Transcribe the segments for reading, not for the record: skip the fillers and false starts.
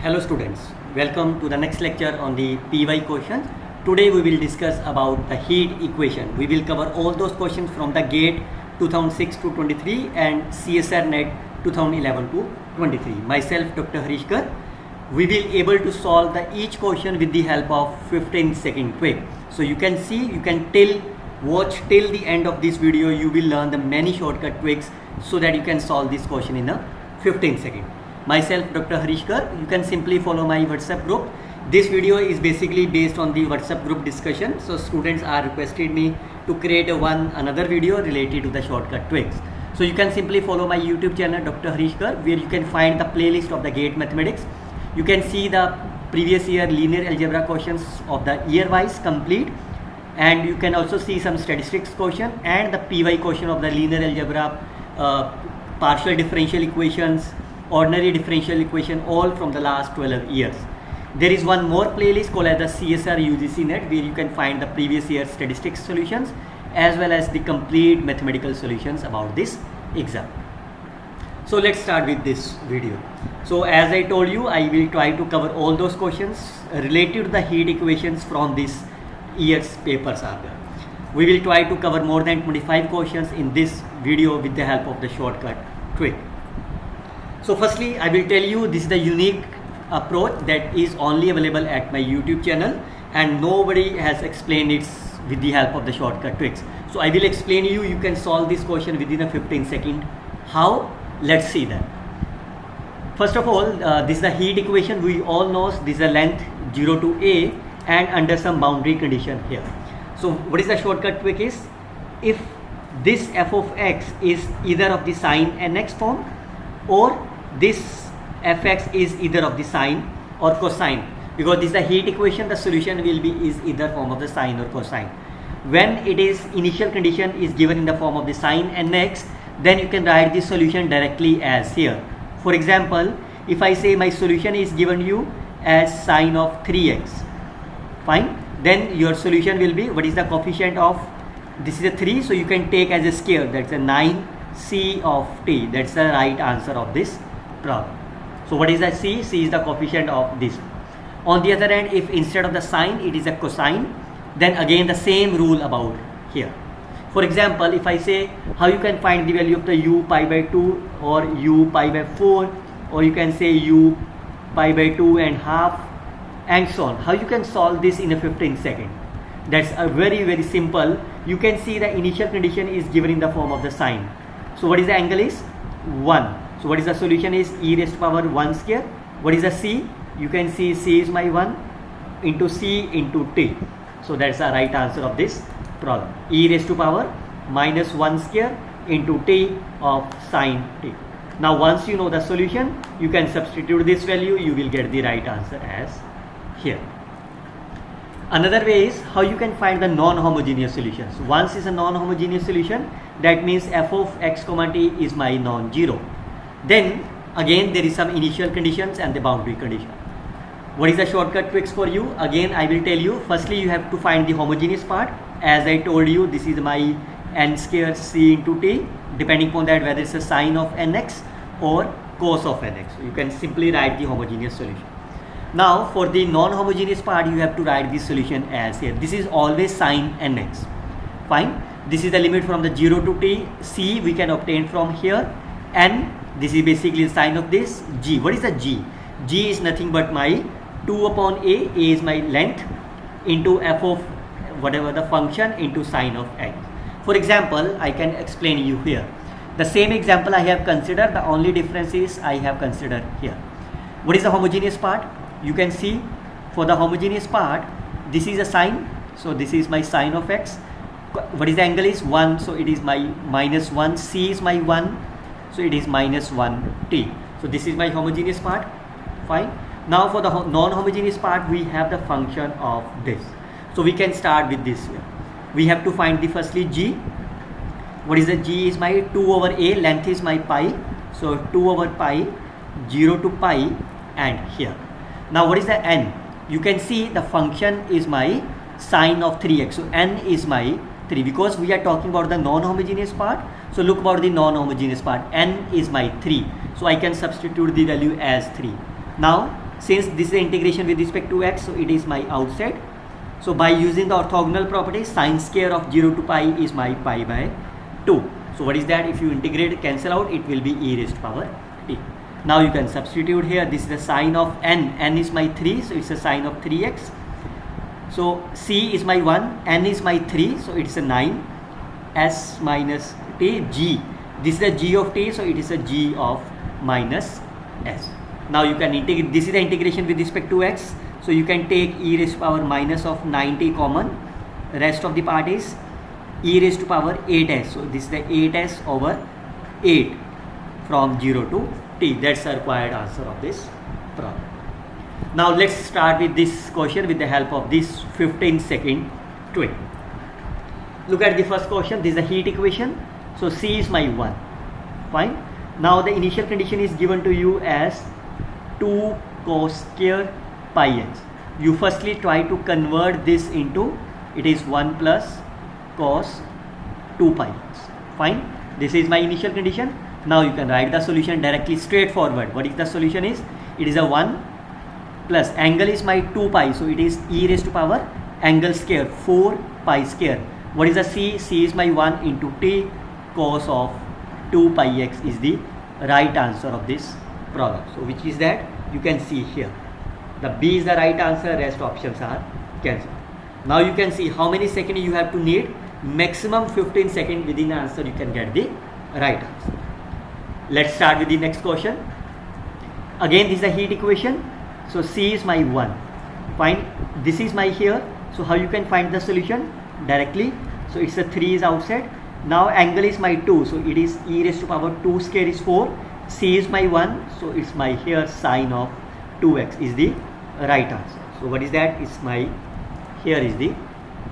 Hello students, welcome to the next lecture on the PY questions. Today we will discuss about the heat equation. We will cover all those questions from the GATE 2006 to 23 and CSR NET 2011 to 23. Myself Dr. Harish Kar. We will able to solve each question with the help of 15-second quick. So you can see, you can watch till the end of this video. You will learn the many shortcut quicks so that you can solve this question in a 15 seconds. Myself Dr. Harish Kar. You can simply follow my WhatsApp group. This video is basically based on the WhatsApp group discussion. So students are requested me to create another video related to the shortcut quicks. So you can simply follow my YouTube channel Dr. Harish Kar, where you can find the playlist of the GATE mathematics. You can see the previous year linear algebra questions of the year wise complete, and you can also see some statistics question and the PY question of the linear algebra, partial differential equations, ordinary differential equation, all from the last 12 years. There is one more playlist called as the CSR UGC NET, where you can find the previous year statistics solutions as well as the complete mathematical solutions about this exam. So let's start with this video. So as I told you, I will try to cover all those questions related to the heat equations from this year's papers are there. We will try to cover more than 25 questions in this video with the help of the shortcut trick. So firstly, I will tell you this is the unique approach that is only available at my YouTube channel, and nobody has explained it with the help of the shortcut tricks. So I will explain you can solve this question within a 15 second. How? Let's see that. First of all, this is the heat equation. We all know this is a length 0 to A and under some boundary condition here. So what is the shortcut trick is, if this f of x is either of the sine nx form, or this fx is either of the sine or cosine, because this is the heat equation, the solution will be is either form of the sine or cosine. When it is initial condition is given in the form of the sine nx, then you can write the solution directly as here. For example, if I say my solution is given you as sine of 3x, fine, then your solution will be, what is the coefficient of, this is a 3, so you can take as a square, that's a 9c of t. That's the right answer of this problem. So what is the c? C is the coefficient of this. On the other hand, if instead of the sine it is a cosine, then again the same rule about here. For example, if I say how you can find the value of the u pi by 2 or u pi by 4, or you can say u pi by 2 and half, and so on. How you can solve this in a 15 second? That's a very simple. You can see the initial condition is given in the form of the sine. So what is the angle is 1. So what is the solution is e raised to power 1 square. What is the c? You can see c is my 1 into c into t. So that's the right answer of this problem. E raised to power minus 1 square into t of sine t. Now once you know the solution, you can substitute this value, you will get the right answer as here. Another way is how you can find the non-homogeneous solutions. Once is a non-homogeneous solution, that means f of x comma t is my non-zero. Then again there is some initial conditions and the boundary condition. What is the shortcut tricks for you? Again I will tell you. Firstly, you have to find the homogeneous part. As I told you, this is my n square c into t, depending upon that whether it's a sine of nx or cos of nx. So you can simply write the homogeneous solution. Now for the non-homogeneous part, you have to write the solution as here. This is always sine nx. Fine. This is the limit from the 0 to t. C we can obtain from here. N, this is basically the sine of this. G, what is the g? G is nothing but my 2 upon a is my length, into f of whatever the function into sine of x. For example, I can explain you here. The same example I have considered, the only difference is I have considered here. What is the homogeneous part? You can see for the homogeneous part, this is a sine, so this is my sine of x. What is the angle is 1, so it is my minus 1. C is my 1, so it is minus 1 t. So this is my homogeneous part. Fine. Now for the non-homogeneous part, we have the function of this. So we can start with this here. We have to find the firstly g. What is the g? Is my 2 over a, length is my pi, so 2 over pi, 0 to pi, and here. Now what is the n? You can see the function is my sine of 3x. So n is my 3, because we are talking about the non-homogeneous part. So look about the non-homogeneous part. N is my 3. So I can substitute the value as 3. Now Since this is the integration with respect to x, so it is my outside. So by using the orthogonal property, sine square of 0 to pi is my pi by 2. So what is that? If you integrate, cancel out, it will be e raised to power t. Now you can substitute here. This is the sine of n is my 3, so it's a sine of 3x. So c is my 1, n is my 3, so it's a 9, s minus t, g. This is the g of t, so it is a g of minus s. Now you can integrate, this is the integration with respect to x, so you can take e raised to power minus of 90 common, rest of the part is e raised to power 8s, so this is the 8s over 8 from 0 to t. That's the required answer of this problem. Now let's start with this question with the help of this 15-second twin. Look at the first question. This is the heat equation, so C is my 1, fine. Now the initial condition is given to you as 2 cos square pi x. You firstly try to convert this into, it is 1 plus cos 2 pi x, fine. This is my initial condition. Now you can write the solution directly, straightforward. What is the solution is? It is a 1 plus angle is my 2 pi, so it is e raised to power angle square 4 pi square. What is the c? C is my 1 into t cos of 2 pi x is the right answer of this problem. So which is that? You can see here. The B is the right answer, rest options are cancelled. Now you can see how many seconds you have to need. Maximum 15 seconds within the answer you can get the right answer. Let's start with the next question. Again this is the heat equation. So C is my 1. Fine. This is my here. So how you can find the solution? Directly. So it's a 3 is outside. Now angle is my 2. So it is e raised to power 2 square is 4. C is my 1. So it's my here sine of 2x is the right answer. So what is that? It's my here is the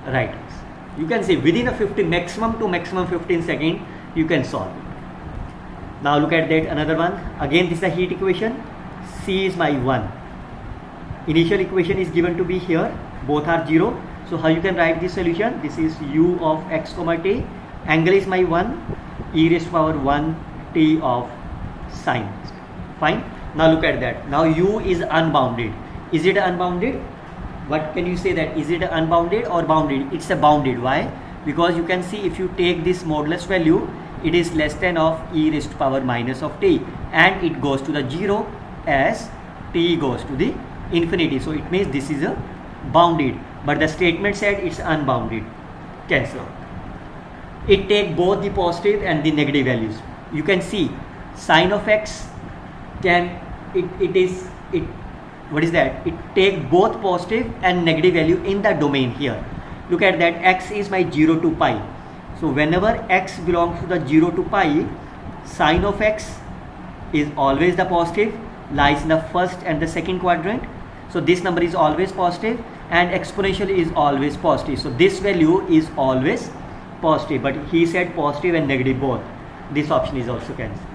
right answer. You can say within a 15 maximum to maximum 15 seconds you can solve it. Now look at that another one. Again this is the heat equation. C is my 1. Initial equation is given to be here. Both are 0. So how you can write this solution? This is u of x comma t. Angle is my 1. E raised to power 1 t of sine. Fine. Now look at that. Now u is unbounded. Is it unbounded? What can you say that? Is it unbounded or bounded? It's a bounded. Why? Because you can see if you take this modulus value, it is less than of e raised to power minus of t, and it goes to the 0 as t goes to the infinity. So it means this is a bounded, but the statement said it's unbounded. Cancel out. It take both the positive and the negative values. You can see sine of x can what is that? It take both positive and negative value in the domain here. Look at that. X is my 0 to pi. So whenever x belongs to the 0 to pi, sine of x is always the positive, lies in the first and the second quadrant. So this number is always positive and exponential is always positive. So this value is always positive, but he said positive and negative both. This option is also cancelled.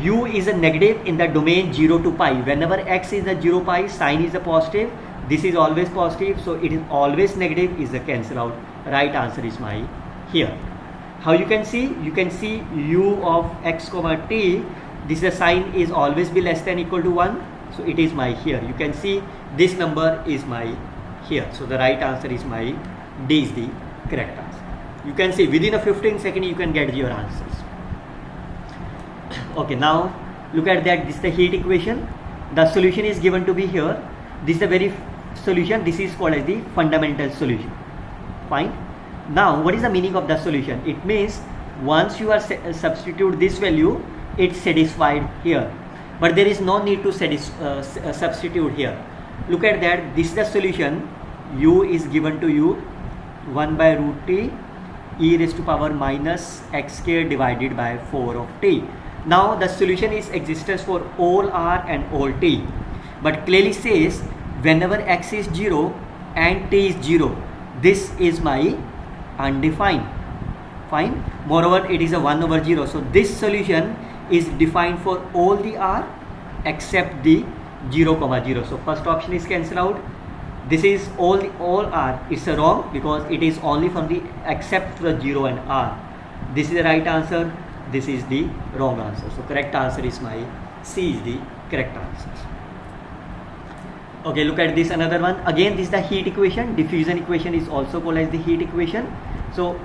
U is a negative in the domain 0 to pi. Whenever x is the 0 pi, sine is a positive. This is always positive, so it is always negative is the cancel out. Right answer is my here. How you can see? You can see u of x comma t. This is a sign is always be less than equal to 1. So it is my here. You can see this number is my here. So the right answer is my D is the correct answer. You can see within a 15 seconds you can get your answers. Okay, now look at that. This is the heat equation. The solution is given to be here. This is the very solution. This is called as the fundamental solution. Fine. Now what is the meaning of the solution? It means once you are substitute this value, it's satisfied here, but there is no need to substitute here. Look at that. This is the solution. U is given to you 1 by root t e raised to power minus x square divided by 4 of t. Now the solution is existence for all r and all t, but clearly says whenever x is 0 and t is 0, this is my undefined. Fine. Moreover, it is a 1 over 0. So this solution is defined for all the r except the 0 comma 0. So first option is cancelled out. This is all r. It's wrong because it is only from the except the 0 and r. This is the right answer. This is the wrong answer. So correct answer is my C is the correct answer. Okay, look at this another one. Again, this is the heat equation. Diffusion equation is also called as the heat equation. So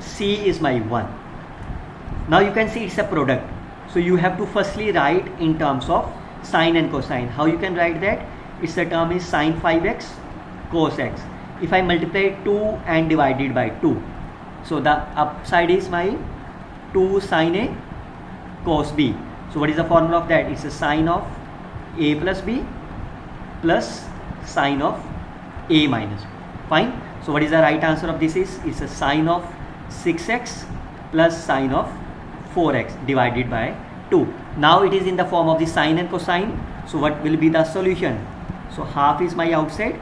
C is my 1. Now you can see it's a product. So you have to firstly write in terms of sine and cosine. How you can write that? It's the term is sine 5x cos x. If I multiply 2 and divide it by 2, so the upside is my 2 sine A cos B. So what is the formula of that? It's a sine of A plus B plus sine of A minus B. Fine. So what is the right answer of this is? It's a sine of 6x plus sine of 4x divided by 2. Now it is in the form of the sine and cosine. So what will be the solution? So half is my outside.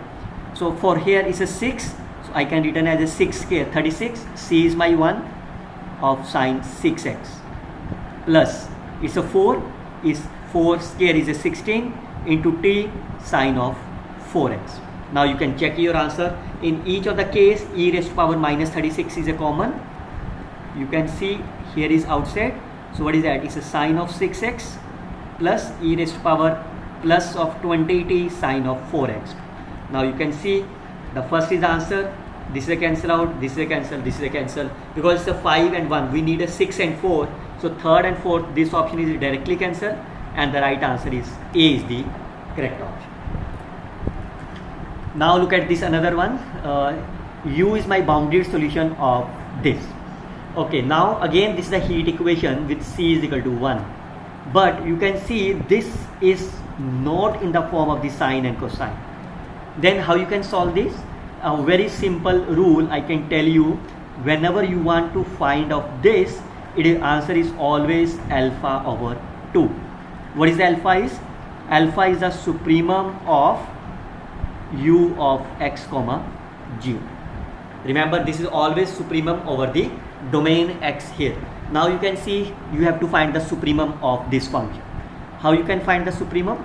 So for here is a 6. So I can written as a 6 square 36. C is my 1 of sine 6x plus it's a 4 is 4 square is a 16 into t sine of 4x. Now you can check your answer. In each of the case e raised to power minus 36 is a common. You can see here is outside. So what is that? It's a sine of 6x plus e raised to power plus of 20t sine of 4x. Now you can see the first is the answer. This is a cancel out, this is a cancel, this is a cancel. Because it's a 5 and 1, we need a 6 and 4. So third and fourth, this option is directly cancelled, and the right answer is A is the correct option. Now look at this another one. U is my bounded solution of this. Okay, now again this is the heat equation with C is equal to 1. But you can see this is not in the form of the sine and cosine. Then how you can solve this? A very simple rule I can tell you. Whenever you want to find of this, answer is always alpha over 2. What is the alpha is? Alpha is the supremum of u of x comma 0. Remember, this is always supremum over the domain x here. Now you can see you have to find the supremum of this function. How you can find the supremum?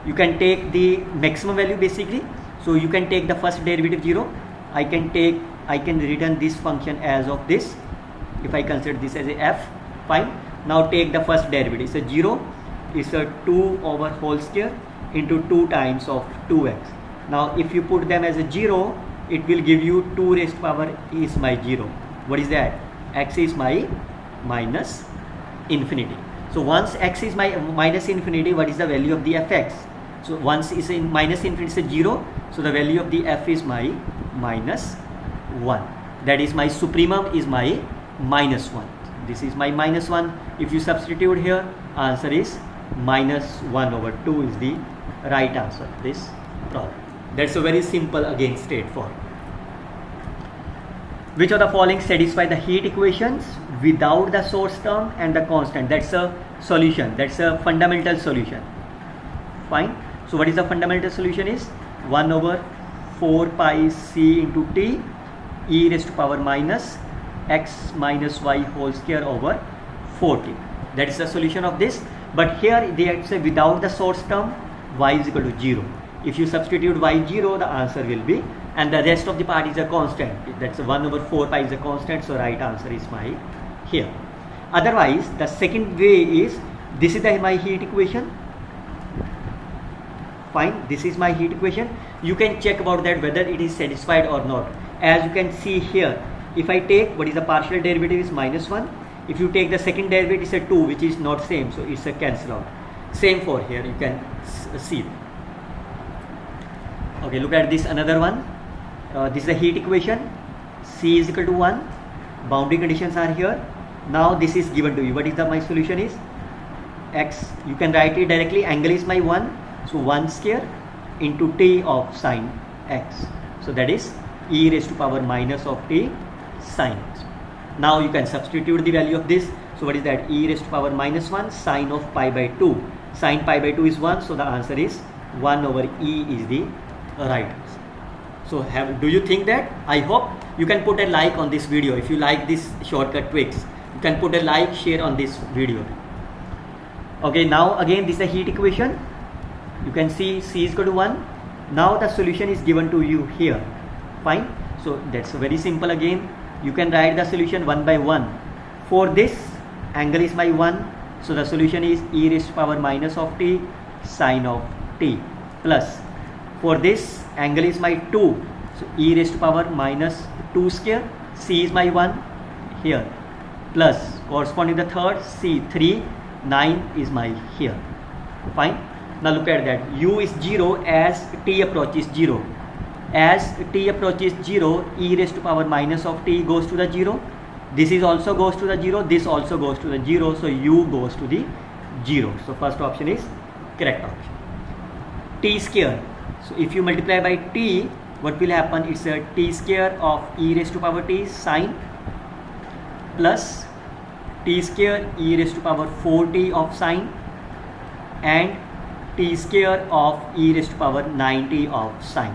You can take the maximum value basically. So you can take the first derivative 0. I can return this function as of this. If I consider this as a f, fine. Now take the first derivative. It's a 0. It's a 2 over whole square into 2 times of 2x. Now if you put them as a 0, it will give you 2 raised to power is my 0. What is that? X is my minus infinity. So once x is my minus infinity, what is the value of the fx? So once is in minus infinity is 0, so the value of the f is my minus 1. That is my supremum is my minus 1. This is my minus 1. If you substitute here, answer is minus 1 over 2 is the right answer of this problem. That's a very simple, again straightforward. Which of the following satisfy the heat equations without the source term and the constant? That's a solution. That's a fundamental solution. Fine. So what is the fundamental solution is? 1 over 4 pi c into t e raised to power minus x minus y whole square over 4t. That is the solution of this. But here they say without the source term, y is equal to 0. If you substitute y 0, the answer will be, and the rest of the part is a constant. That's 1 over 4 pi is a constant, so right answer is my here. Otherwise, the second way is, this is my heat equation. Fine, this is my heat equation. You can check about that whether it is satisfied or not. As you can see here, if I take what is the partial derivative is minus 1. If you take the second derivative, it's a 2, which is not same, so it's a cancel out. Same for here, you can see. Okay, look at this another one. This is a heat equation. C is equal to 1. Boundary conditions are here. Now this is given to you. What is my solution is? X, you can write it directly. Angle is my 1. So 1 square into t of sine x. So that is e raised to power minus of t sine x. Now you can substitute the value of this. So what is that? E raised to power minus 1 sine of pi by 2. Sine pi by 2 is 1. So the answer is 1 over e is the right answer. So do you think that? I hope you can put a like on this video. If you like this shortcut tricks, you can put a like, share on this video. Okay, now again this is a heat equation. You can see C is equal to 1. Now the solution is given to you here. Fine. So that's very simple again. You can write the solution 1 by 1. For this, angle is my 1. So the solution is e raised to power minus of t sine of t plus. For this angle is my 2, so e raised to power minus 2 square, c is my 1 here, plus corresponding the third c 3, 9 is my here. Fine. Now look at that, u is 0 as t approaches 0. As t approaches 0, e raised to power minus of t goes to the 0. This is also goes to the 0, this also goes to the 0, so u goes to the 0. So first option is correct option. T square, so if you multiply by t, what will happen? It's a t square of e raised to power t sine plus t square e raised to power 4t of sine and t square of e raised to power 9t of sine.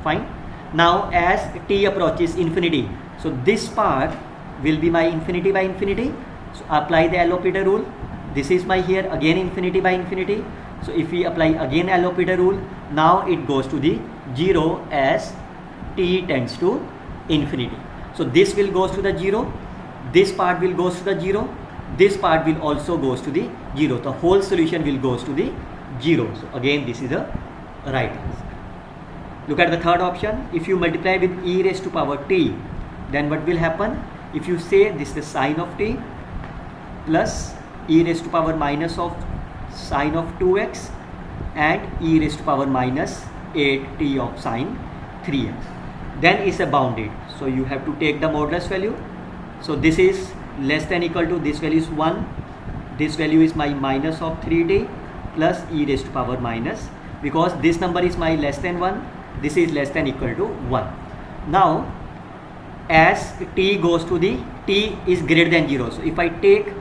Fine. Now as t approaches infinity, so this part will be my infinity by infinity, so apply the L'Hopital rule. This is my here again infinity by infinity, so if we apply again L'Hopital rule, now it goes to the 0 as t tends to infinity. So this will goes to the 0, this part will goes to the 0, this part will also goes to the 0. The whole solution will goes to the 0. So again this is the right answer. Look at the third option. If you multiply with e raised to power t, then what will happen? If you say this is the sine of t plus e raised to power minus of sine of 2x and e raised to power minus 8t of sine 3x, then is a bounded. So you have to take the modulus value. So this is less than equal to, this value is 1, this value is my minus of 3t plus e raised to power minus, because this number is my less than 1, this is less than equal to 1. Now as t goes to the, t is greater than 0, so if I take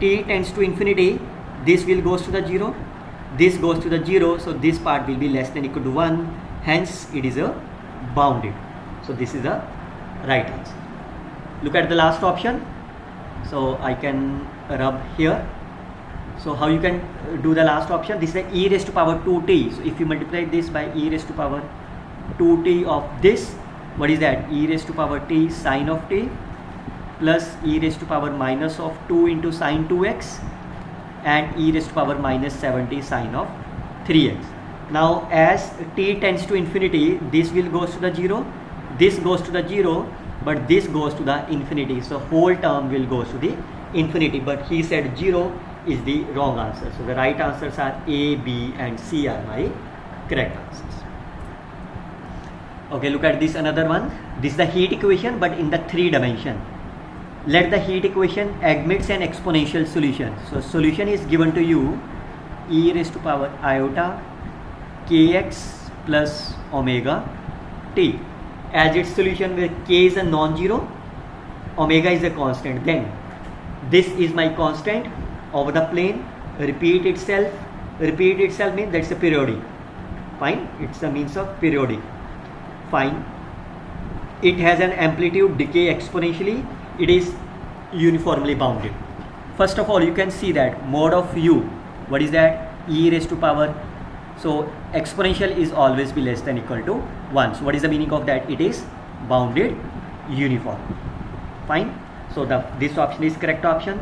t tends to infinity, this will goes to the 0, this goes to the 0, so this part will be less than equal to 1, hence it is a bounded. So this is the right answer. Look at the last option. So I can rub here. So how you can do the last option? This is the e raised to power 2t. So if you multiply this by e raised to power 2t of this, what is that? E raised to power t sine of t plus e raised to power minus of 2 into sine 2x and e raised to power minus 70 sine of 3x. Now as t tends to infinity, this will goes to the 0, this goes to the 0, but this goes to the infinity, so whole term will goes to the infinity, but he said 0 is the wrong answer. So the right answers are A, B and C are my correct answers. Okay, look at this another one. This is the heat equation but in the 3 dimension. Let the heat equation admits an exponential solution. So solution is given to you e raised to power iota kx plus omega t. As its solution where k is a non-zero, omega is a constant, then this is my constant over the plane, repeat itself means that's a periodic. Fine, it's a means of periodic. Fine, it has an amplitude decay exponentially, it is uniformly bounded. First of all, you can see that mod of u, what is that? E raised to power, so exponential is always be less than equal to 1. So what is the meaning of that? It is bounded uniform. Fine, so this option is correct option.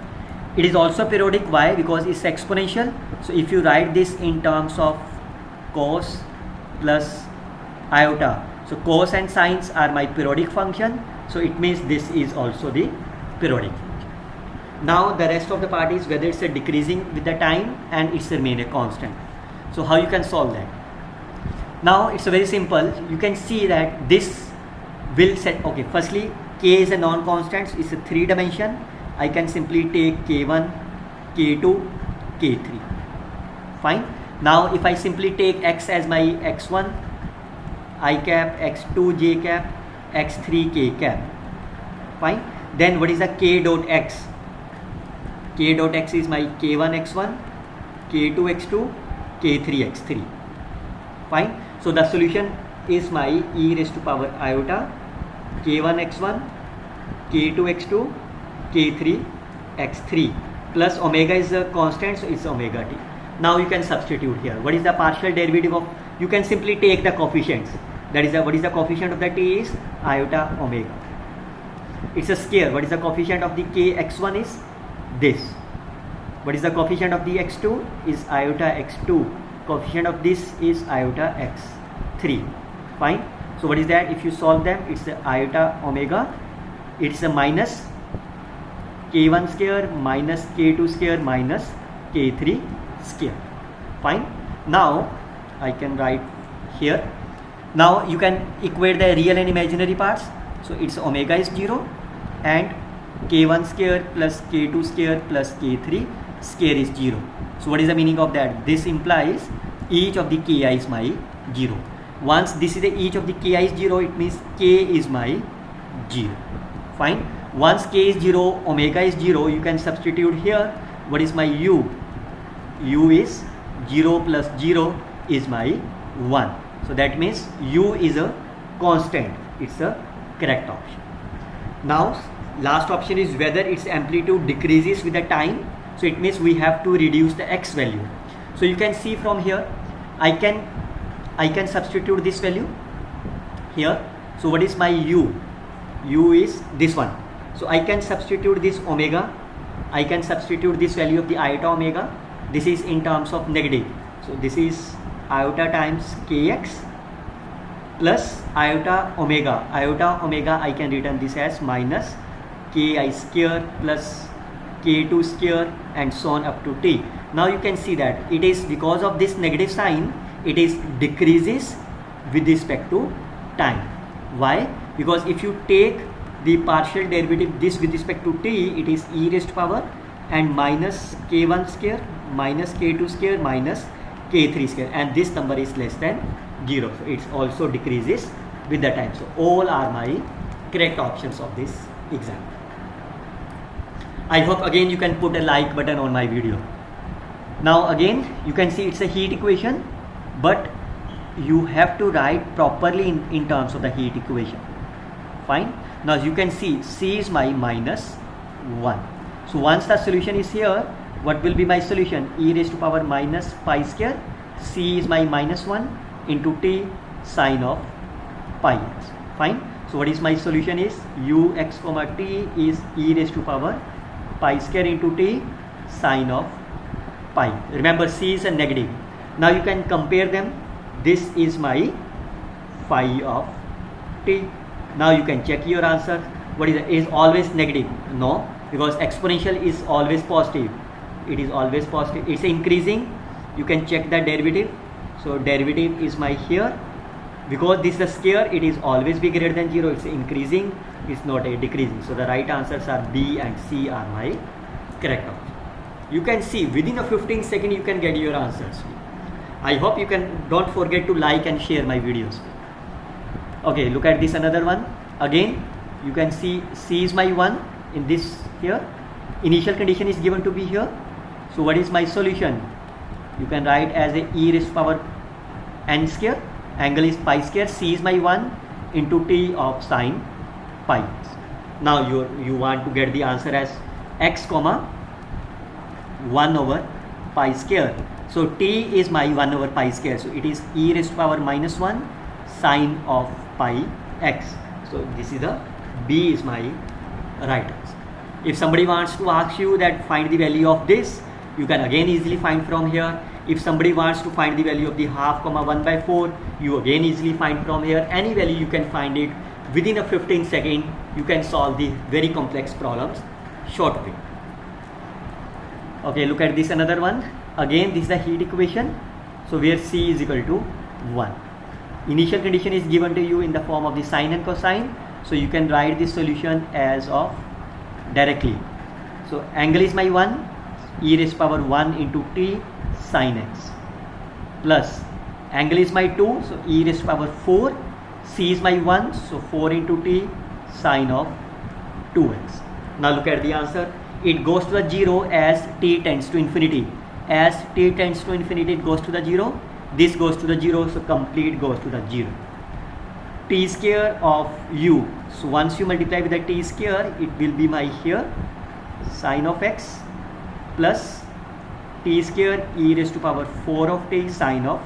It is also periodic. Why? Because it's exponential. So if you write this in terms of cos plus iota, so cos and sines are my periodic function, so it means this is also the periodic function. Now the rest of the part is whether it's a decreasing with the time and it's remain a constant. So how you can solve that? Now it's a very simple. You can see that this will set, okay, firstly k is a non-constant, it's a 3 dimension. I can simply take k1, k2, k3. Fine. Now if I simply take x as my x1, I cap, x2, j cap, x3, k cap. Fine. Then what is the k dot x? K dot x is my k1 x1, k2 x2, k3 x3. Fine. So the solution is my e raised to power iota k1 x1, k2 x2, k3 x3 plus omega is a constant, so it's omega t. Now you can substitute here. What is the partial derivative of? You can simply take the coefficients. That is what is the coefficient of the t is iota omega. It's a square. What is the coefficient of the k x1 is this. What is the coefficient of the x2 is iota x2. Coefficient of this is iota 3. Fine. So what is that? If you solve them, it's the iota omega, it's a minus k1 square minus k2 square minus k3 square. Fine. Now I can write here. Now you can equate the real and imaginary parts. So it's omega is 0 and k1 square plus k2 square plus k3 square is 0. So what is the meaning of that? This implies each of the ki is my 0. Once this is the each of the ki is 0, it means k is my 0. Fine. Once k is 0, omega is 0, you can substitute here. What is my u? U is 0 plus 0 is my 1. So that means u is a constant. It's a correct option. Now last option is whether its amplitude decreases with the time. So it means we have to reduce the x value. So you can see from here, I can substitute this value here. So what is my u? U is this one. So I can substitute this omega. I can substitute this value of the iota omega. This is in terms of negative. So this is iota times kx plus iota omega. Iota omega I can written this as minus ki square plus k2 square and so on up to t. Now you can see that it is because of this negative sign, it is decreases with respect to time. Why? Because if you take the partial derivative this with respect to t, it is e raised to power and minus k1 square minus k2 square minus k3 square, and this number is less than 0. So it also decreases with the time. So all are my correct options of this exam. I hope again you can put a like button on my video. Now again you can see it's a heat equation, but you have to write properly in terms of the heat equation. Fine. Now you can see C is my minus 1. So once the solution is here, what will be my solution? E raised to power minus pi square. C is my minus 1 into t sine of pi x. Fine. So what is my solution is u x comma t is e raised to power pi square into t sine of pi. Remember C is a negative. Now you can compare them. This is my phi of t. Now you can check your answer. What is it? Is always negative? No, because exponential is always positive. It is always positive. It's increasing. You can check the derivative. So derivative is my here. Because this is a square, it is always be greater than 0. It's increasing. It's not a decreasing. So the right answers are B and C are my correct option. You can see within a 15 seconds you can get your answers. I hope you can don't forget to like and share my videos. Okay, look at this another one. Again you can see C is my 1 in this here. Initial condition is given to be here. So what is my solution? You can write as a e raised to power n square. Angle is pi square. C is my 1 into t of sine pi. Now you want to get the answer as x comma 1 over pi square. So t is my 1 over pi square. So it is e raised to power minus 1 sine of pi x. So this is the B is my right answer. If somebody wants to ask you that find the value of this, you can again easily find from here. If somebody wants to find the value of the half comma 1 by 4, you again easily find from here. Any value you can find it within a 15 second. You can solve the very complex problems short way. Okay, look at this another one. Again this is the heat equation. So where C is equal to 1. Initial condition is given to you in the form of the sine and cosine. So you can write this solution as of directly. So angle is my 1, e raised to power 1 into t sine x, plus angle is my 2, so e raised to power 4, c is my 1, so 4 into t sine of 2x. Now look at the answer. It goes to the 0 as t tends to infinity. As t tends to infinity, it goes to the 0. This goes to the 0, so complete goes to the 0. T square of u. So once you multiply with the t square, it will be my here sine of x plus t square e raised to power 4 of t sine of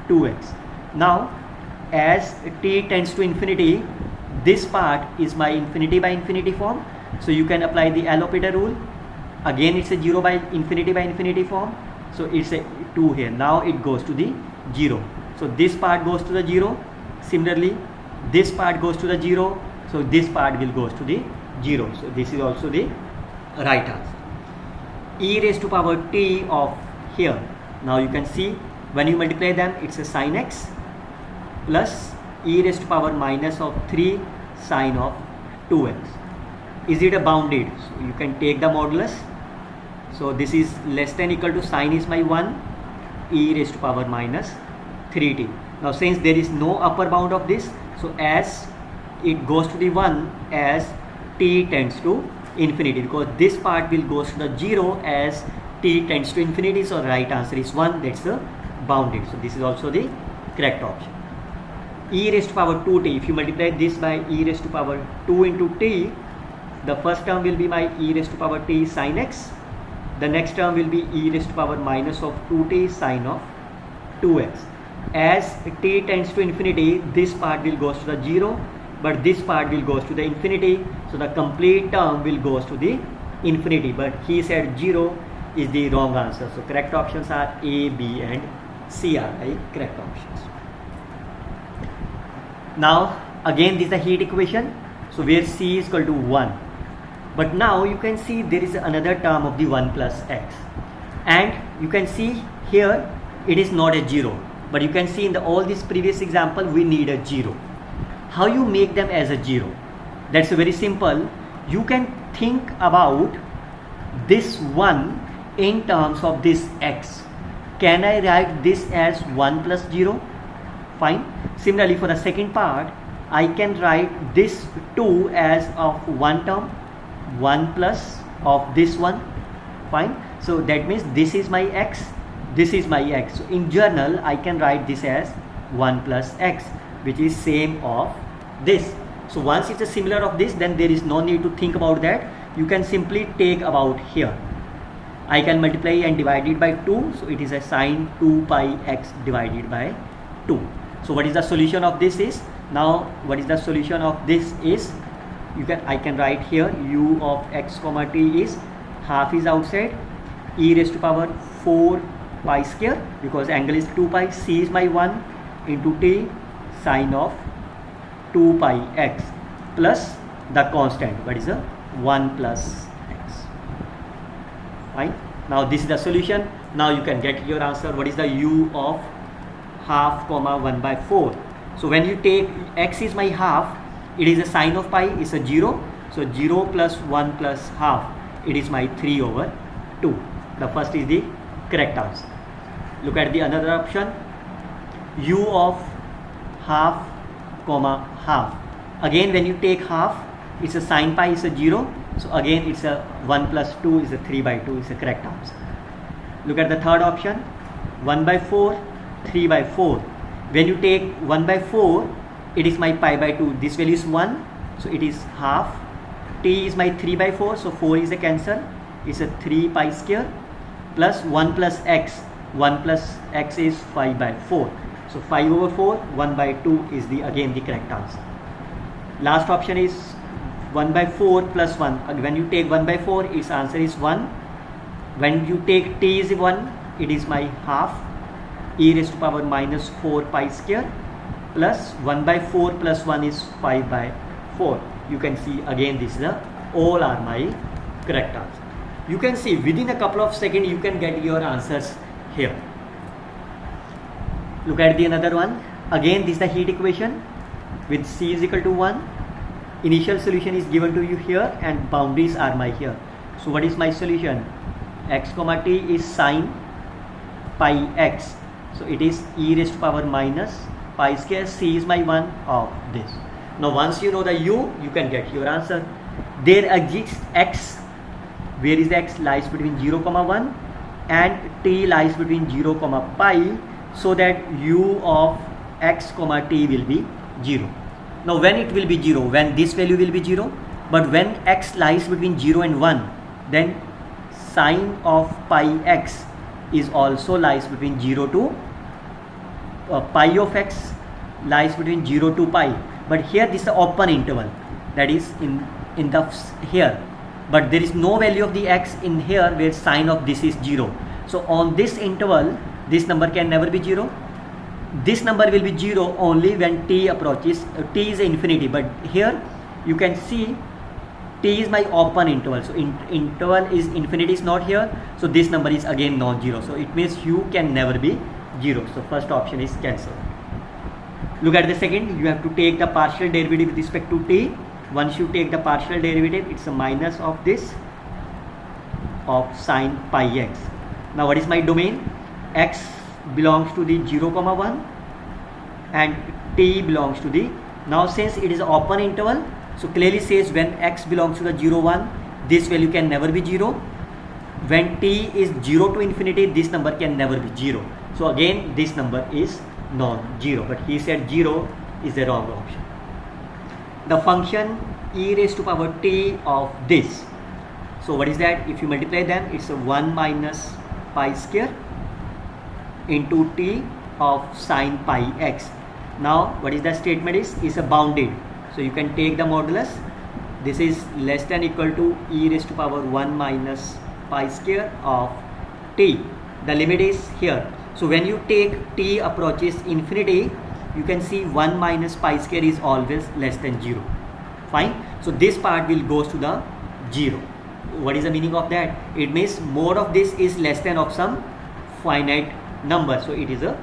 2x. Now as t tends to infinity, this part is my infinity by infinity form. So you can apply the L'Hopital rule. Again it's a 0 by infinity form. So it's a 2 here. Now it goes to the 0. So this part goes to the 0. Similarly, this part goes to the 0. So this part will goes to the 0. So this is also the right answer. E raised to power t of here. Now you can see when you multiply them, it's a sin x plus e raised to power minus of 3 sine of 2x. Is it a bounded? So you can take the modulus. So this is less than equal to sine is my 1, e raised to power minus 3t. Now since there is no upper bound of this, so as it goes to the 1 as t tends to infinity, because this part will goes to the 0 as t tends to infinity. So right answer is 1, that's the bounded. So this is also the correct option. E raised to power 2t, if you multiply this by e raised to power 2 into t, the first term will be my e raised to power t sin x, the next term will be e raised to power minus of 2t sine of 2x. As t tends to infinity, this part will goes to the 0, but this part will goes to the infinity, so the complete term will goes to the infinity, but he said 0 is the wrong answer. So correct options are A, B and C are the correct options. Now again this is the heat equation, so where C is equal to 1, but now you can see there is another term of the 1 plus x, and you can see here it is not a 0, but you can see in all these previous example we need a 0. How you make them as a 0? That's very simple. You can think about this 1 in terms of this x. Can I write this as 1 plus 0? Fine. Similarly for the second part, I can write this 2 as of one term, 1 plus of this one. Fine. So that means this is my x, this is my x. So in general I can write this as 1 plus x, which is same of this. So once it's a similar of this, then there is no need to think about that. You can simply take about here. I can multiply and divide it by 2. So it is a sine 2 pi x divided by 2. So what is the solution of this is? Now what is the solution of this is? I can write here u of x comma t is half is outside, e raised to power 4 pi square, because angle is 2 pi, c is my 1 into t sine of 2 pi x plus the constant, what is the 1 plus x. Fine. Now this is the solution. Now you can get your answer. What is the u of half comma 1 by 4? So when you take x is my half, it is a sine of pi is a 0. So 0 plus 1 plus half, it is my 3 over 2. The first is the correct answer. Look at the another option. U of half comma half. Again when you take half, it's a sine pi is a 0. So again it's a 1 plus 2 is a 3 by 2 is a correct answer. Look at the third option. 1 by 4, 3 by 4. When you take 1 by 4, it is my pi by 2. This value is 1. So it is half. T is my 3 by 4. So 4 is a cancel. It's a 3 pi square plus 1 plus x. 1 plus x is 5 by 4. So 5 over 4, 1 by 2 is the again the correct answer. Last option is 1 by 4 plus 1. When you take 1 by 4, its answer is 1. When you take t is 1, it is my half, e raised to power minus 4 pi square plus 1 by 4 plus 1 is 5 by 4. You can see again this is the all are my correct answer. You can see within a couple of seconds you can get your answers here. Look at the another one. Again this is the heat equation with c is equal to 1. Initial solution is given to you here and boundaries are my here. So what is my solution? X comma t is sine pi x. So it is e raised to power minus pi square, c is my 1 of this. Now once you know the u, you can get your answer. There exists x, where is the x lies between 0 comma 1 and t lies between 0 comma pi, so that u of x comma t will be 0. Now when it will be 0? When this value will be 0, but when x lies between 0 and 1, then sine of pi x is also lies between 0 to pi of x lies between 0 to pi, but here this is the open interval, that is in the here, but there is no value of the x in here where sine of this is 0. So on this interval this number can never be 0. this number will be 0 only when t approaches, t is infinity, but here you can see t is my open interval, so interval is infinity is not here, so this number is again non-zero, so it means u can never be 0, so first option is cancelled. Look at the second, you have to take the partial derivative with respect to t. Once you take the partial derivative, it's a minus of this of sine pi x. Now what is my domain? X belongs to the 0, 1 and t belongs to the, now since it is an open interval, so clearly says when x belongs to the 0, 1, this value can never be 0. When t is 0 to infinity, this number can never be 0. So again this number is non-zero, but he said 0 is the wrong option. The function e raised to power t of this, so what is that? If you multiply them, it's a 1 minus pi square into t of sine pi x. Now what is the statement is a bounded, so you can take the modulus, this is less than equal to e raised to power 1 minus pi square of t, the limit is here. So when you take t approaches infinity, you can see 1 minus pi square is always less than 0. Fine, so this part will goes to the 0. What is the meaning of that? It means mode of this is less than of some finite number, so it is a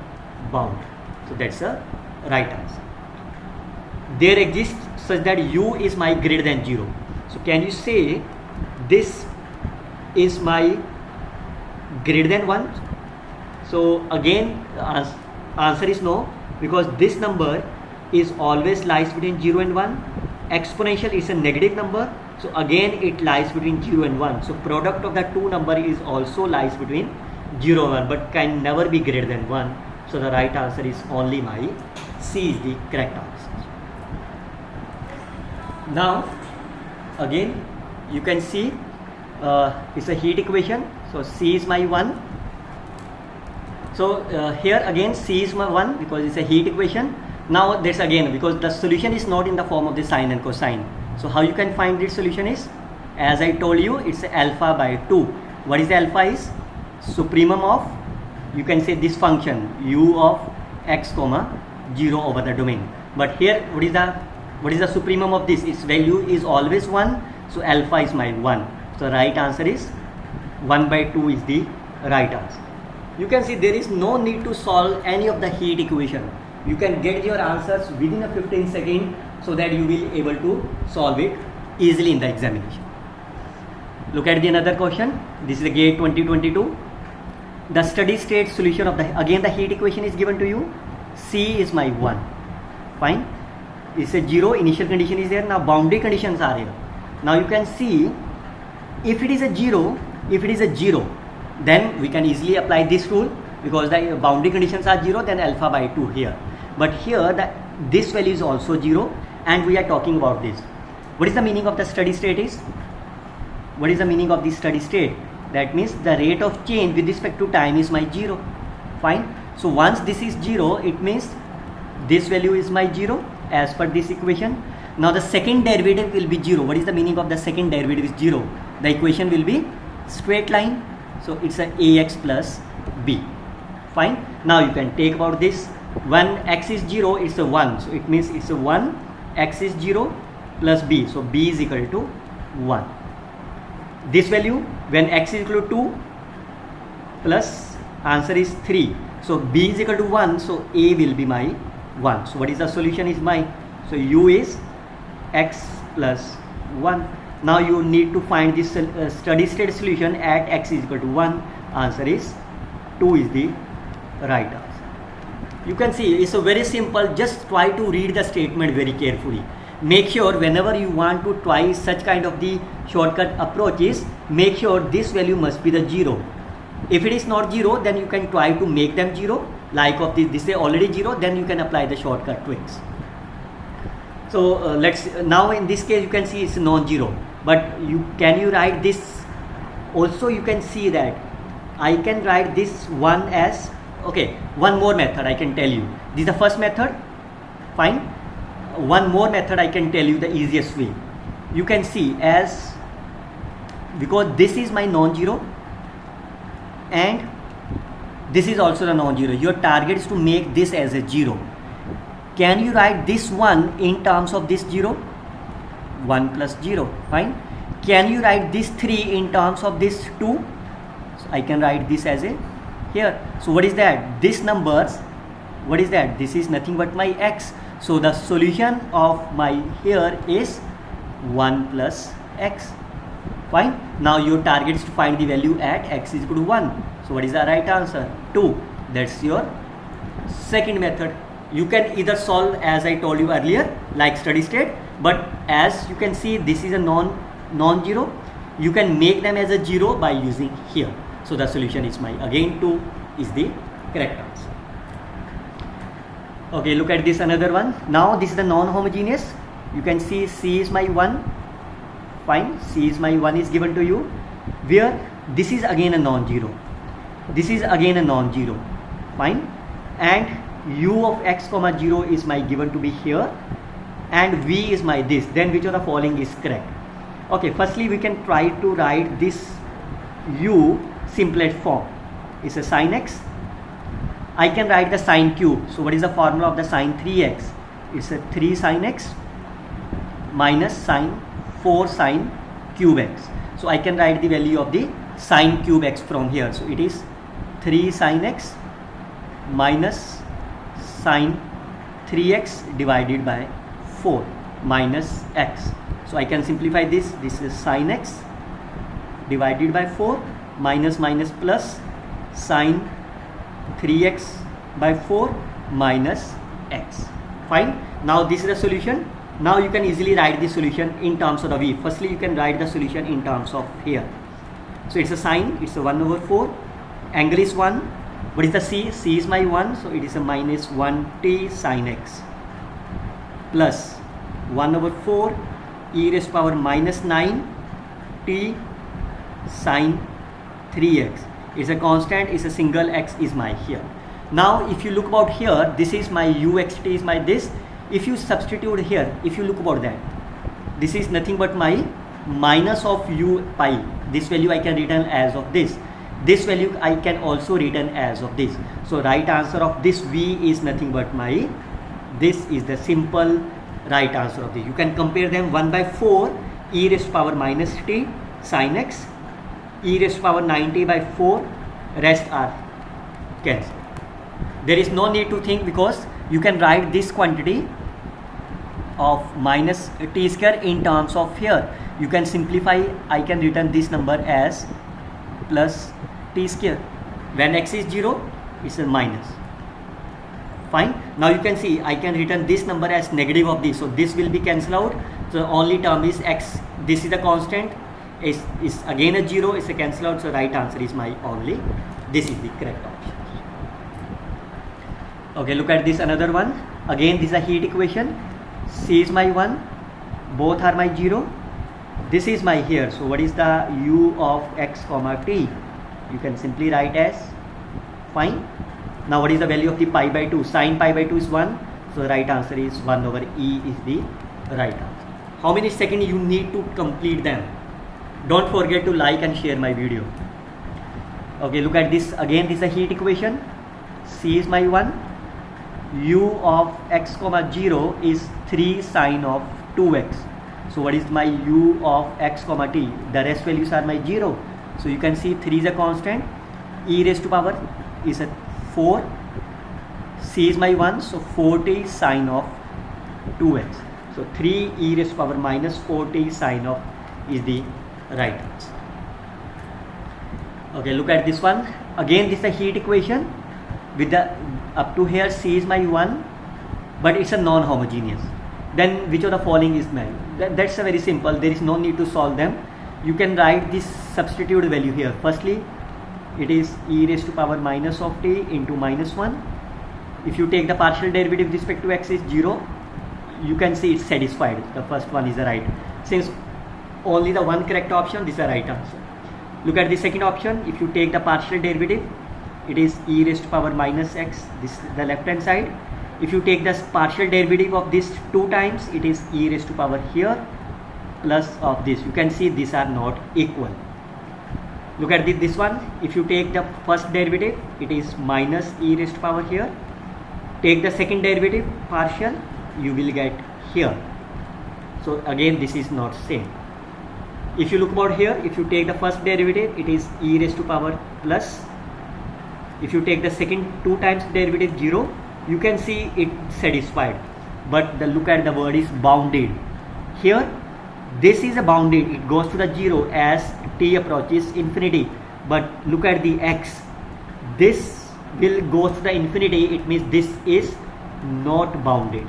bound, so that's the right answer. There exists such that u is my greater than 0, so can you say this is my greater than 1? So again answer is no, because this number is always lies between 0 and 1. Exponential is a negative number, so again it lies between 0 and 1, so product of the two number is also lies between 0 and 1, but can never be greater than 1. So the right answer is only my C is the correct answer. Now again you can see it's a heat equation, so C is my 1. So here again C is my 1 because it's a heat equation. Now that's again because the solution is not in the form of the sine and cosine. So how you can find this solution is, as I told you, it's alpha by 2. What is the alpha is? Supremum of, you can say this function u of x comma 0 over the domain. But here what is the supremum of this? Its value is always 1, so alpha is my 1. So right answer is 1 by 2 is the right answer. You can see there is no need to solve any of the heat equation. You can get your answers within a 15 seconds, so that you will able to solve it easily in the examination. Look at the another question. This is the GATE 2022. The steady state solution of the, again the heat equation is given to you. C is my 1. Fine. It's a 0, initial condition is there. Now boundary conditions are here. Now you can see if it is a 0, then we can easily apply this rule, because the boundary conditions are 0, then alpha by 2 here. But here this value is also 0, and we are talking about this. What is the meaning of the steady state is? What is the meaning of the steady state? That means the rate of change with respect to time is my 0. Fine. So once this is 0, it means this value is my 0 as per this equation. Now the second derivative will be 0. What is the meaning of the second derivative is 0? The equation will be straight line. So it's a ax plus b. Fine. Now you can take about this. When x is 0, it's a 1. So it means it's a 1, x is 0 plus b. So b is equal to 1. This value when x is equal to 2 plus answer is 3. So b is equal to 1. So a will be my 1. So what is the solution is my, so u is x plus 1. Now you need to find this steady state solution at x is equal to 1. Answer is 2 is the right answer. You can see it's a very simple. Just try to read the statement very carefully. Make sure whenever you want to try such kind of the shortcut approaches, make sure this value must be the 0. If it is not 0, then you can try to make them 0. Like of this is already 0, then you can apply the shortcut tricks. So let's now in this case you can see it's non-zero. But you write this also? You can see that I can write this one as, okay, one more method I can tell you. This is the first method. Fine. One more method I can tell you the easiest way. You can see as, because this is my non-zero and This is also the non-zero. Your target is to make this as a 0. Can you write this 1 in terms of this 0? 1 plus 0, fine. Can you write this 3 in terms of this 2? So I can write this as a here. So what is that? This numbers, what is that? This is nothing but my x. So the solution of my here is 1 plus x. Fine. Now your target is to find the value at x is equal to 1. So what is the right answer? 2. That's your second method. You can either solve as I told you earlier, like steady state, but as you can see, this is a non-zero. You can make them as a 0 by using here. So the solution is my, again 2 is the correct answer. Okay, look at this another one. Now this is the non-homogeneous. You can see C is my 1. Fine, C is my 1 is given to you. Where this is again a non-zero. This is again a non-zero. Fine. And u of x comma 0 is my given to be here. And v is my this. Then which of the following is correct? Okay, firstly we can try to write this u simplet form. It's a sin x. I can write the sine cube. So what is the formula of the sine 3x? It's a 3 sin x minus sine 4 sine cube x. So I can write the value of the sine cube x from here. So it is 3 sin x minus sine 3x divided by 4 minus x. So I can simplify this. This is sine x divided by 4 minus minus plus sine 3x by 4 minus x. Fine. Now this is the solution. Now you can easily write the solution in terms of the v. Firstly you can write the solution in terms of here. So it's a sine, it's a 1 over 4. Angle is 1. What is the c? C is my 1. So it is a minus 1t sine x plus 1 over 4 e raised to power minus 9 t sine 3x. It's a constant, it's a single x is my here. Now if you look about here, this is my uxt is my this. If you substitute here, if you look about that, this is nothing but my minus of u pi. This value I can written as of this. This value I can also written as of this. So right answer of this v is nothing but my, this is the simple right answer of this. You can compare them 1 by 4 e raised to power minus t sin x, e raised to power 9t by 4, rest are cancelled. There is no need to think because you can write this quantity of minus t square in terms of here. You can simplify, I can written this number as plus t square. When x is 0, it's a minus. Fine. Now you can see I can written this number as negative of this. So this will be cancelled out. So the only term is x. This is the constant. Is again a 0. It's a cancel out. So right answer is my only. This is the correct option. Okay, look at this another one. Again this is a heat equation. C is my 1. Both are my 0. This is my here. So what is the u of x comma t? You can simply write as, fine. Now what is the value of the pi by 2? Sine pi by 2 is 1. So the right answer is 1 over e is the right answer. How many seconds you need to complete them? Don't forget to like and share my video. Okay, look at this again. This is a heat equation. C is my 1. U of x comma 0 is 3 sine of 2x. So what is my u of x comma t? The rest values are my 0. So you can see 3 is a constant. E raised to power is a 4. C is my 1. So 4t sine of 2x. So 3 e raised to power minus 4t sine of is the right answer. Okay, look at this one. Again this is a heat equation with the up to here C is my 1, but it's a non-homogeneous. Then which of the following is my? That's a very simple. There is no need to solve them. You can write this substitute value here. Firstly, it is e raised to power minus of t into minus 1. If you take the partial derivative with respect to x is 0, you can see it's satisfied. The first one is the right. Since only the one correct option, this is the right answer. Look at the second option. If you take the partial derivative, it is e raised to power minus x. This is the left hand side. If you take the partial derivative of this 2 times, it is e raised to power here plus of this. You can see these are not equal. Look at this one. If you take the first derivative, it is minus e raised to power here. Take the second derivative partial, you will get here. So again this is not same. If you look about here, if you take the first derivative, it is e raised to power plus. If you take the second 2 times derivative 0, you can see it satisfied. But look at the word is bounded. Here this is a bounded, it goes to the 0 as t approaches infinity. But look at the x, this will go to the infinity, it means this is not bounded.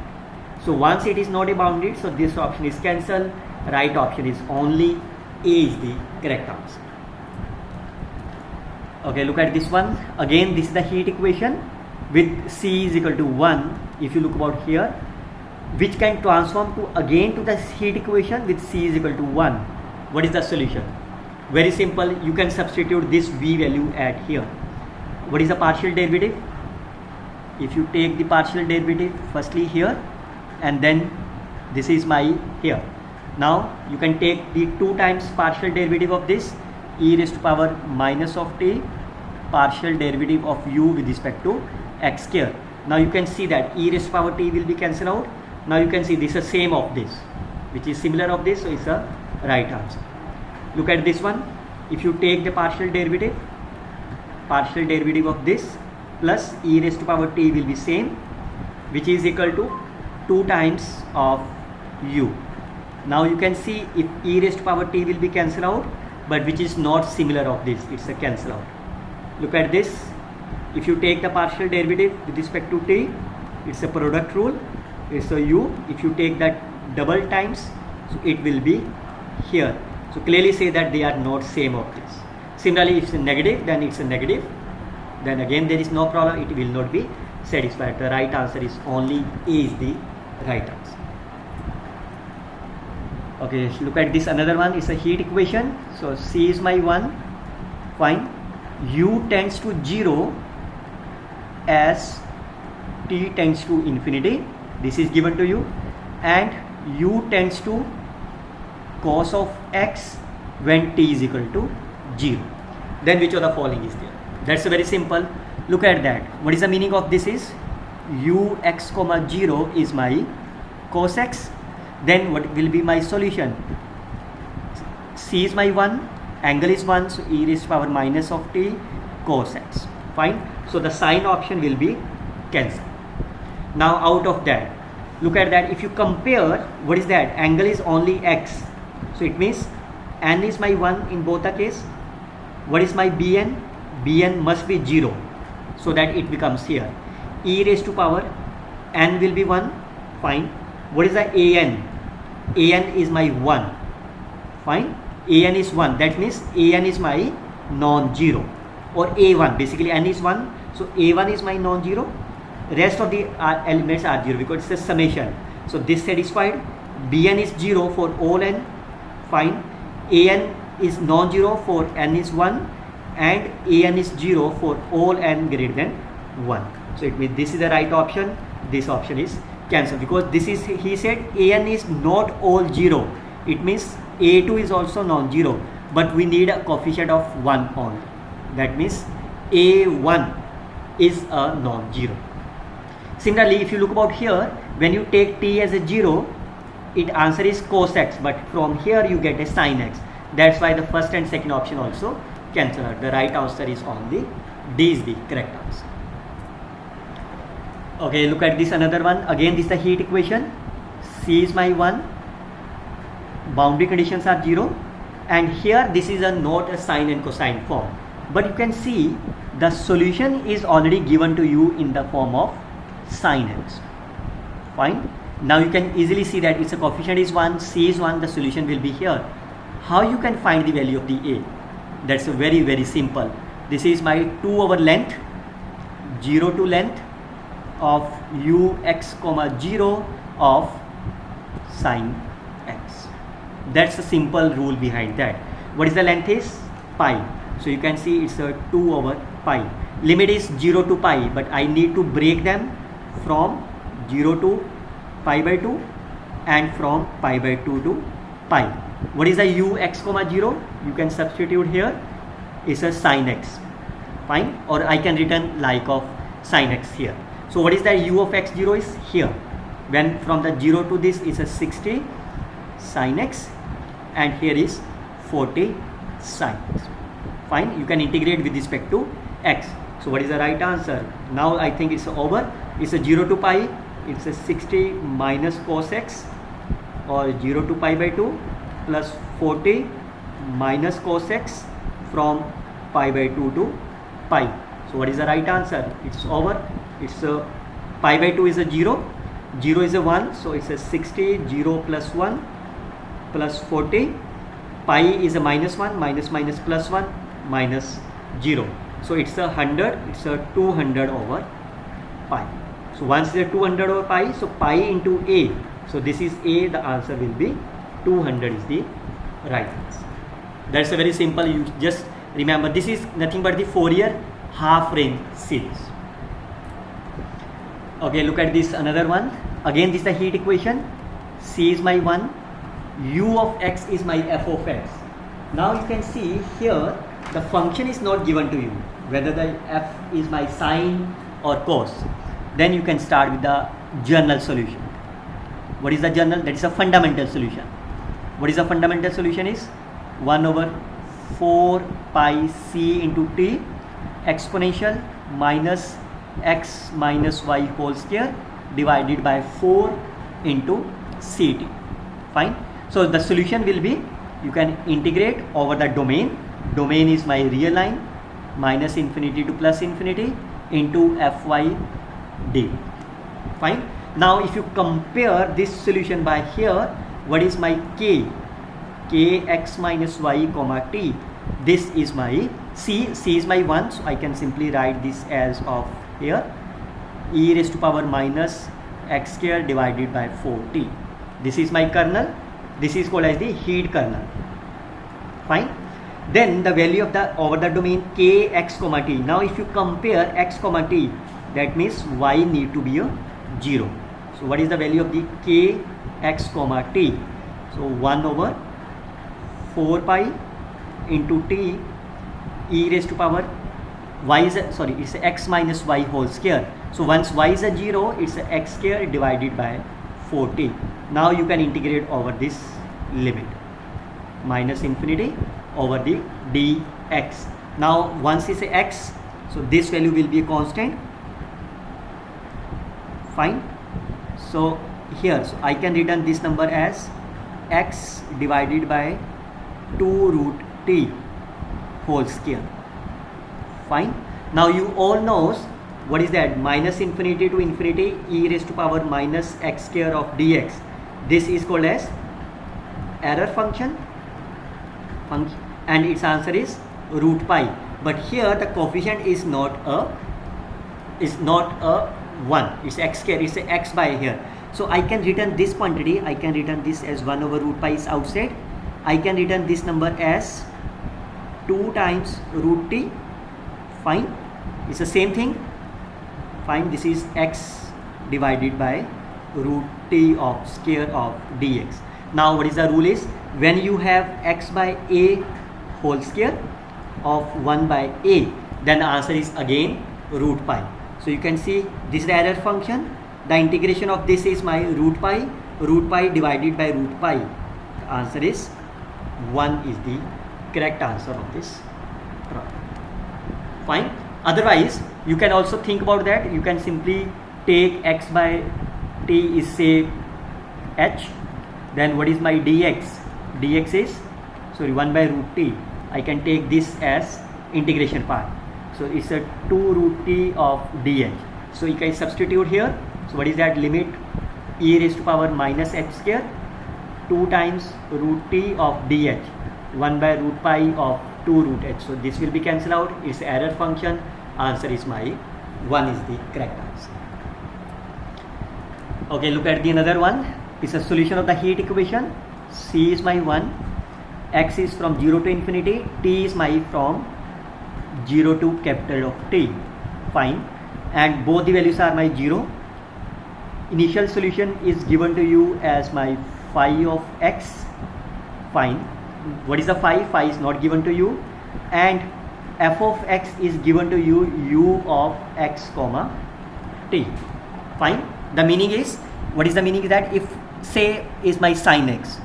So once it is not a bounded, so this option is cancelled. Right option is only A is the correct answer. Okay, look at this one. Again this is the heat equation with C is equal to 1. If you look about here, which can transform to again to the heat equation with C is equal to 1. What is the solution? Very simple, you can substitute this V value at here. What is the partial derivative? If you take the partial derivative firstly here, and then this is my here. Now you can take the 2 times partial derivative of this, e raised to power minus of t partial derivative of u with respect to x square. Now you can see that e raised to power t will be cancelled out. Now you can see this is same of this, which is similar of this, so it's a right answer. Look at this one. If you take the partial derivative of this plus e raised to power t will be same, which is equal to 2 times of u. Now you can see if e raised to power t will be cancelled out, but which is not similar of this, it's a cancel out. Look at this. If you take the partial derivative with respect to t, it's a product rule, it's a u. If you take that double times, so it will be here. So clearly say that they are not same of this. Similarly, if it's a negative, then it's a negative, then again there is no problem, it will not be satisfied. The right answer is only A is the right answer. Okay, look at this another one. It's a heat equation. So C is my 1, fine. U tends to 0 as t tends to infinity. This is given to you, and u tends to cos of x when t is equal to 0. Then which of the following is there? That's very simple. Look at that. What is the meaning of this is ux comma 0 is my cos x. Then what will be my solution? C is my 1, angle is 1, so e raised to power minus of t cos x. Fine. So the sine option will be cancelled. Now out of that, look at that. If you compare, what is that? Angle is only x. So it means n is my 1 in both the case. What is my bn? Bn must be 0. So that it becomes here. E raised to power n will be 1. Fine. What is the an? An is my 1. Fine. An is 1. That means an is my non-zero, or a1. Basically n is 1. So a1 is my non-zero. Rest of the elements are 0 because it's a summation. So this satisfied. Bn is 0 for all n. Fine. An is non-zero for n is 1, and an is 0 for all n greater than 1. So it means this is the right option. This option is cancelled because this is, he said an is not all 0. It means a2 is also non-zero, but we need a coefficient of 1 only. That means a1 is a non-zero. Similarly, if you look about here, when you take t as a 0, its answer is cos x, but from here you get a sin x. That's why the first and second option also cancel out. The right answer is only D is the correct answer. Okay, look at this another one. Again, this is the heat equation. C is my 1. Boundary conditions are 0. And here this is a not a sine and cosine form. But you can see the solution is already given to you in the form of sin x. Fine. Now you can easily see that its a coefficient is 1, C is 1, the solution will be here. How you can find the value of the A? That's a very simple. This is my 2 over length, 0 to length of ux comma 0 of sine x. That's a simple rule behind that. What is the length is? Pi. So you can see it's a 2 over pi. Limit is 0 to pi, but I need to break them from 0 to pi by 2 and from pi by 2 to pi. What is the ux comma 0? You can substitute here. is a sin x, fine, or I can return like of sin x here. So what is that u of x0 is here, when from the 0 to this is a 60 sin x and here is 40 sin x, fine. You can integrate with respect to x. So what is the right answer? Now I think it's over. It's a 0 to pi, it's a 60 minus cos x, or 0 to pi by 2 plus 40 minus cos x from pi by 2 to pi. So what is the right answer? It's over. It's a pi by 2 is a 0, 0 is a 1, so it's a 60, 0 plus 1 plus 40, pi is a minus 1, minus minus plus 1 minus 0. So it's a 100, it's a 200 over pi. So once it's a 200 over pi, so pi into a, so this is a, the answer will be 200 is the right answer. That's a very simple, you just remember this is nothing but the Fourier half range series. Okay, look at this another one. Again this is the heat equation. C is my 1, u of x is my f of x. Now you can see here the function is not given to you, whether the f is my sine or cos. Then you can start with the general solution. What is the general? That is a fundamental solution. What is the fundamental solution is 1 over 4 pi c into t exponential minus x minus y whole square divided by 4 into ct, fine. So the solution will be, you can integrate over the domain. Domain is my real line, minus infinity to plus infinity into fy d, fine. Now if you compare this solution by here, what is my k? K x minus y comma t. This is my c is my 1, so I can simply write this as of here e raised to power minus x square divided by 4t. This is my kernel. This is called as the heat kernel, fine. Then the value of the over the domain k x comma t. Now if you compare x comma t, that means y need to be a 0. So what is the value of the k x comma t? So 1 over 4 pi into t e raised to power y is a, sorry, it's a x minus y whole square. So once y is a 0, it's a x square divided by 4t. Now you can integrate over this limit, minus infinity over the dx. Now once it's a x, so this value will be a constant, fine. So here, so I can return this number as x divided by 2 root t whole square, fine. Now you all knows what is that, minus infinity to infinity e raised to power minus x square of dx. This is called as error function, and its answer is root pi. But here the coefficient is not a 1, it's x square, it's a x by here. So I can return this quantity, I can return this as 1 over root pi is outside. I can return this number as 2 times root t, fine. It's the same thing, fine. This is x divided by root t of square of dx. Now what is the rule is, when you have x by a whole square of 1 by a, then the answer is again root pi. So you can see this is the error function. The integration of this is my root pi divided by root pi. The answer is 1 is the correct answer of this problem, fine. Otherwise you can also think about that. You can simply take x by t is say h, then what is my dx? Dx is, sorry, 1 by root t. I can take this as integration part. So it's a 2 root t of dh. So you can substitute here. So what is that, limit e raised to power minus x square 2 times root t of dh 1 by root pi of 2 root h. So this will be cancelled out. It's error function. Answer is my 1 is the correct answer. Okay, look at the another one. It's a solution of the heat equation. C is my 1, x is from 0 to infinity, t is my from 0 to capital of T, fine, and both the values are my 0. Initial solution is given to you as my phi of x, fine. What is the phi? Phi is not given to you, and f of x is given to you u of x comma t. Fine. The meaning is, what is the meaning is that if say is my sin x,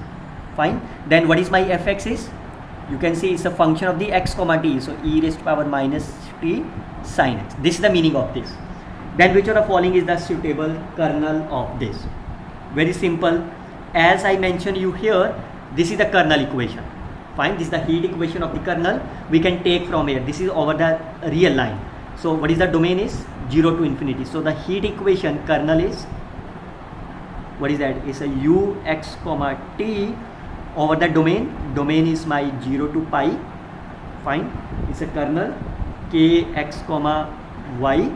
fine, then what is my fx is, you can see it's a function of the x comma t, so e raised to power minus t sin x. This is the meaning of this. Then which of the following is the suitable kernel of this? Very simple. As I mentioned you here, this is the kernel equation. Fine, this is the heat equation of the kernel. We can take from here. This is over the real line. So what is the domain is 0 to infinity. So the heat equation kernel is, what is that? It's a u x comma t over the domain. Domain is my 0 to pi. Fine, it's a kernel k x comma y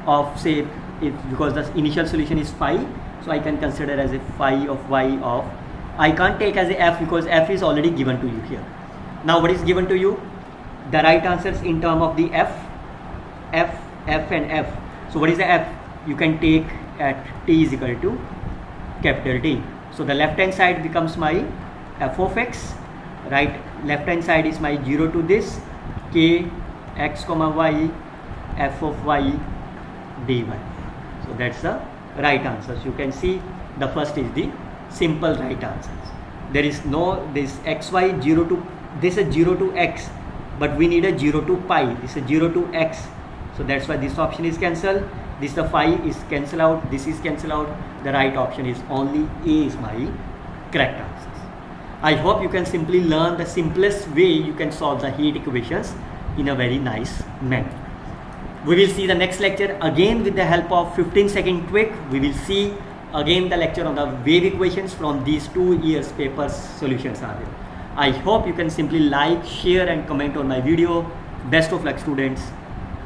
of, say, if because the initial solution is phi, so I can consider as a phi of y of, I can't take as a f because f is already given to you here. Now what is given to you? The right answers in term of the f and f. So what is the f? You can take at t is equal to capital T. So the left hand side becomes my f of x, right left hand side is my 0 to this k x comma y f of y dy. So that's the right answer. So you can see the first is the simple right answers. There is no this xy 0 to, this is 0 to x, but we need a 0 to pi. This is 0 to x, so that's why this option is cancelled. This the phi is cancelled out, this is cancelled out. The right option is only A is my correct answers. I hope you can simply learn the simplest way you can solve the heat equations in a very nice manner. We will see the next lecture again with the help of 15-second tweak. We will see again the lecture on the wave equations from these 2 years papers solutions are there. I hope you can simply like, share and comment on my video. Best of luck students.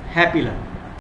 Happy learning.